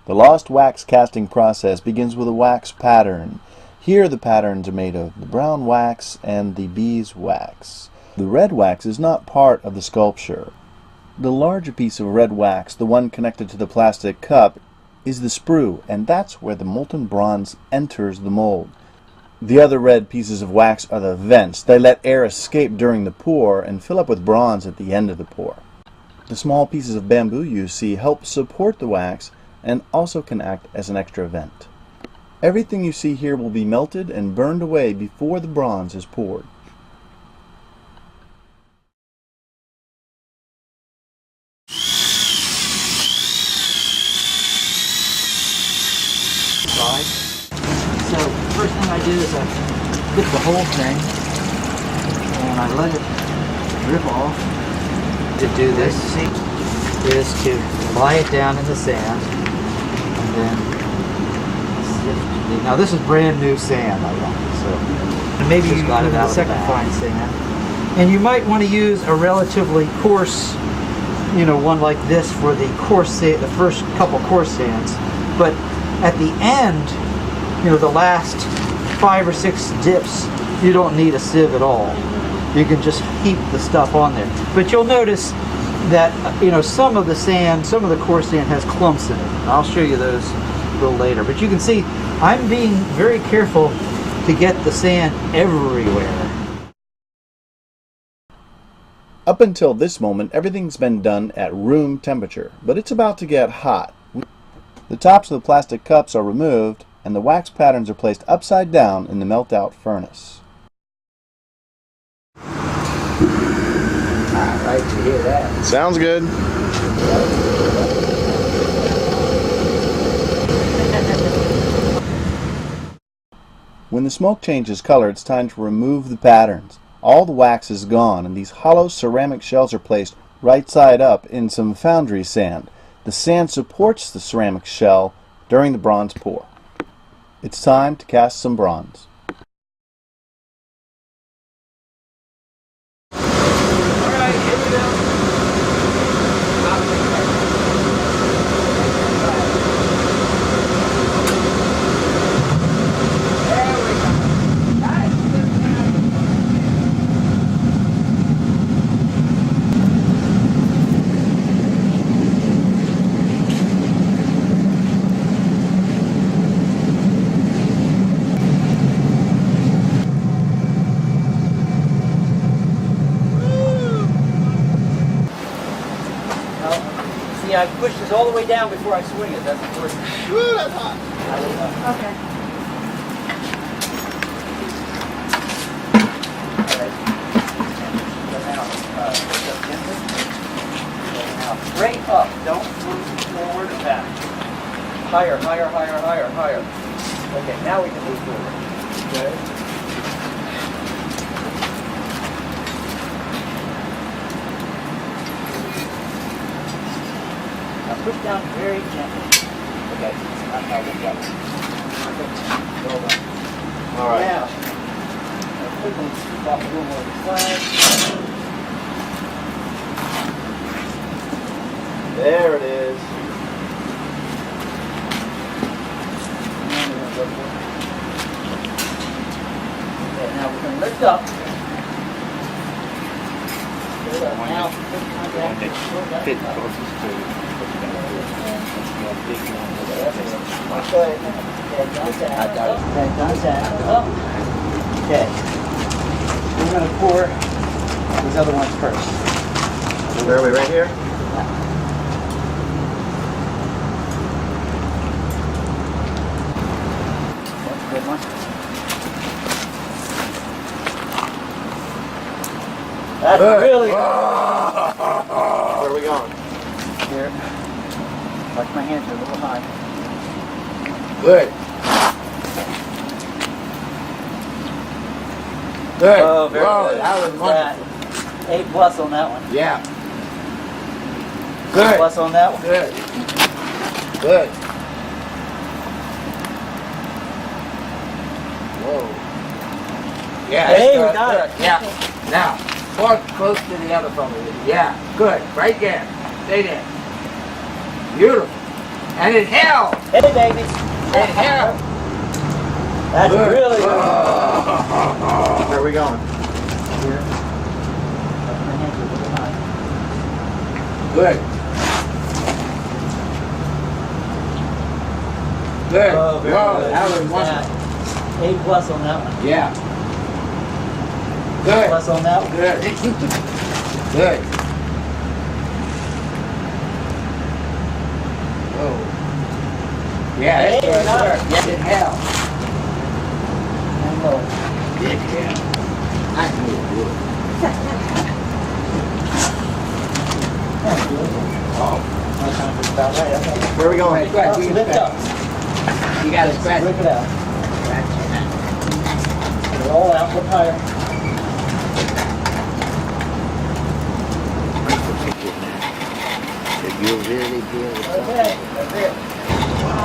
The lost wax casting process begins with a wax pattern. Here the patterns are made of the brown wax and the beeswax. The red wax is not part of the sculpture. The larger piece of red wax, the one connected to the plastic cup, is the sprue, and that's where the molten bronze enters the mold. The other red pieces of wax are the vents. They let air escape during the pour and fill up with bronze at the end of the pour. The small pieces of bamboo you see help support the wax and also can act as an extra vent. Everything you see here will be melted and burned away before the bronze is poured. So first thing I do is I get the whole thing and I let it drip off. To do this is to lie it down in the sand and then sift. Now this is brand new sand I want, so and maybe you got it out second fine sand. And you might want to use a relatively coarse, one like this for the coarse sand, the first couple coarse sands. But at the end, the last 5 or 6 dips, you don't need a sieve at all. You can just heap the stuff on there. But you'll notice that, some of the coarse sand has clumps in it. I'll show you those a little later. But you can see, I'm being very careful to get the sand everywhere. Up until this moment, everything's been done at room temperature, but it's about to get hot. The tops of the plastic cups are removed, and the wax patterns are placed upside down in the melt-out furnace. Right to hear that. Sounds good. When the smoke changes color, it's time to remove the patterns. All the wax is gone, and these hollow ceramic shells are placed right side up in some foundry sand. The sand supports the ceramic shell during the bronze pour. It's time to cast some bronze. Alright, here we go. See, I push this all the way down before I swing it. That's important. Woo, that's hot. Okay. Now, straight up. Don't move forward and back. Higher, higher, higher, higher, higher. Okay, now we can move forward. Okay. Push down very gently. Okay, that's how we go. Well done. All right. Now, I'll quickly scoop off a little more of the side. There it is. And we're going to go for it. Okay, now we're going to lift up. Now, fit closest to. Okay. Okay. We're going to pour these other ones first. Where are we, right here? That's a good one. That's really good. Where are we going? Here. Watch my hands are a little high. Good. Good. Oh, very Whoa, good. that was wonderful. A plus on that one. Yeah. A Good. plus on that one. Good. Good. Whoa. Yeah. Hey, that's we got good. Yeah. Now, fork close to the other phone. Yeah. Good. Right there. Stay there. Beautiful. And in hell. Hey, baby. In hell. That's really good. Where are we going? Here. Good. Good. Oh, very Whoa, good. that was Yeah. wonderful. A+ on that one. Yeah. Good. Plus on that one. Good. Good. Whoa. Yeah, that's Hey, good got it. work. Yes, in hell. And low. Good hell. I knew it would. Oh. My time is about right. Okay. Where are we going? Scratch, you Lift up. You gotta scratch. Rip it out. Get it all out. Look higher. You really feel it. Okay. That's it.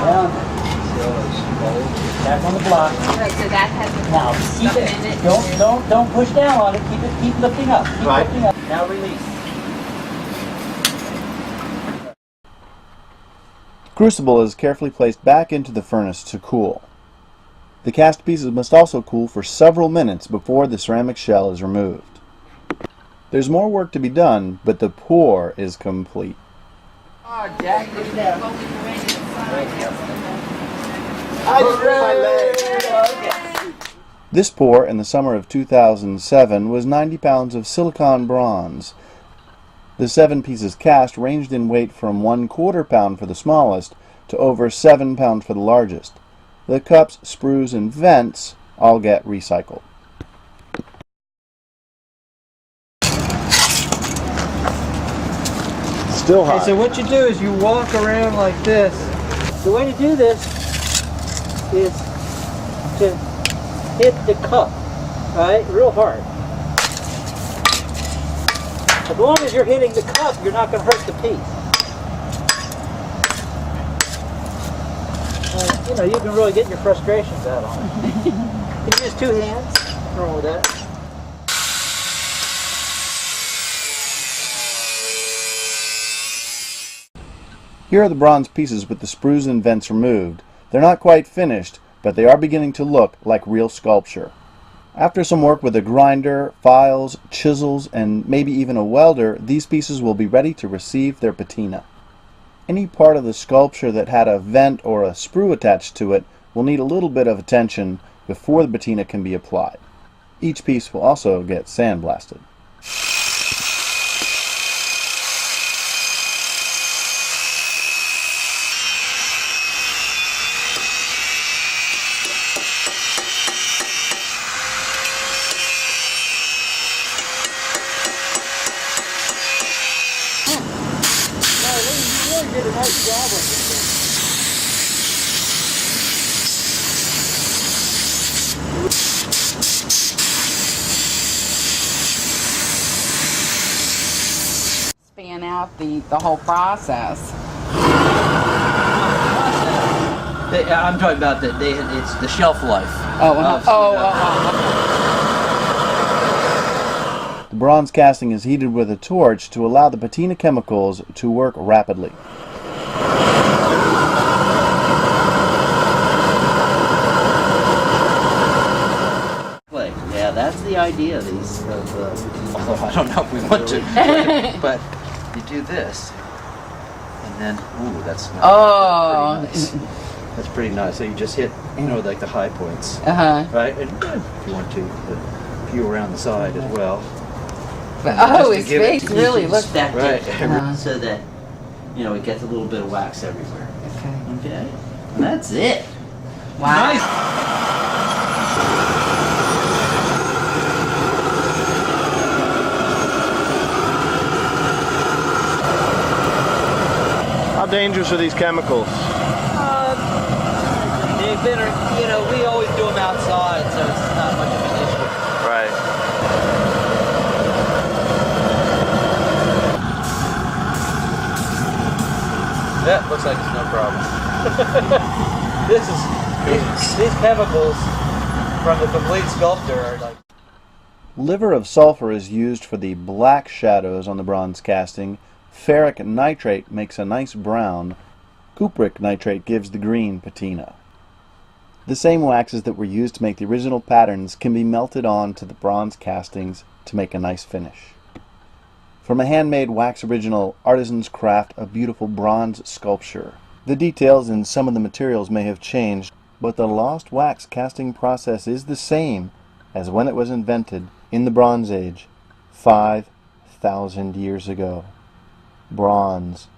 Down. Back on the block. Right, so that has Now keep stuff in it. it. Don't push down on it. Keep lifting up. Keep Right. lifting up. Now release. The crucible is carefully placed back into the furnace to cool. The cast pieces must also cool for several minutes before the ceramic shell is removed. There's more work to be done, but the pour is complete. Oh, Jack, Push down. Hooray! This pour in the summer of 2007 was 90 pounds of silicon bronze. The 7 pieces cast ranged in weight from 1/4 pound for the smallest to over 7 pounds for the largest. The cups, sprues, and vents all get recycled. Still Okay, hot. so what you do is you walk around like this. The way to do this is to hit the cup, right, real hard. As long as you're hitting the cup, you're not going to hurt the piece. You know, you can really get your frustrations out on it. You can use 2 hands. Nothing wrong with that. Here are the bronze pieces with the sprues and vents removed. They're not quite finished, but they are beginning to look like real sculpture. After some work with a grinder, files, chisels, and maybe even a welder, these pieces will be ready to receive their patina. Any part of the sculpture that had a vent or a sprue attached to it will need a little bit of attention before the patina can be applied. Each piece will also get sandblasted. You did a nice job on this thing. Span out the whole process. I'm talking about it's the shelf life. The bronze casting is heated with a torch to allow the patina chemicals to work rapidly. Yeah, that's the idea. These, although I don't know if we want to, but you do this, and then that's pretty nice. That's pretty nice. So you just hit, like the high points, right? And if you want to, a few around the side as well. His face really looks stacked right. so that it gets a little bit of wax everywhere. Okay. Okay, and that's it. Wow. How dangerous are these chemicals? They've been, we always do them outside, so it's not much of an issue. Right. That looks like it's no problem. These chemicals from the complete sculptor are like. Liver of sulfur is used for the black shadows on the bronze casting. Ferric nitrate makes a nice brown, Cupric nitrate gives the green patina. The same waxes that were used to make the original patterns can be melted on to the bronze castings to make a nice finish. From a handmade wax original, artisans craft a beautiful bronze sculpture. The details in some of the materials may have changed, but the lost wax casting process is the same as when it was invented in the Bronze Age 5,000 years ago. Bronze,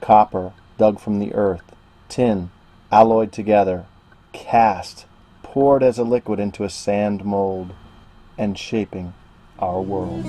copper dug from the earth, tin alloyed together, cast, poured as a liquid into a sand mold, and shaping our world.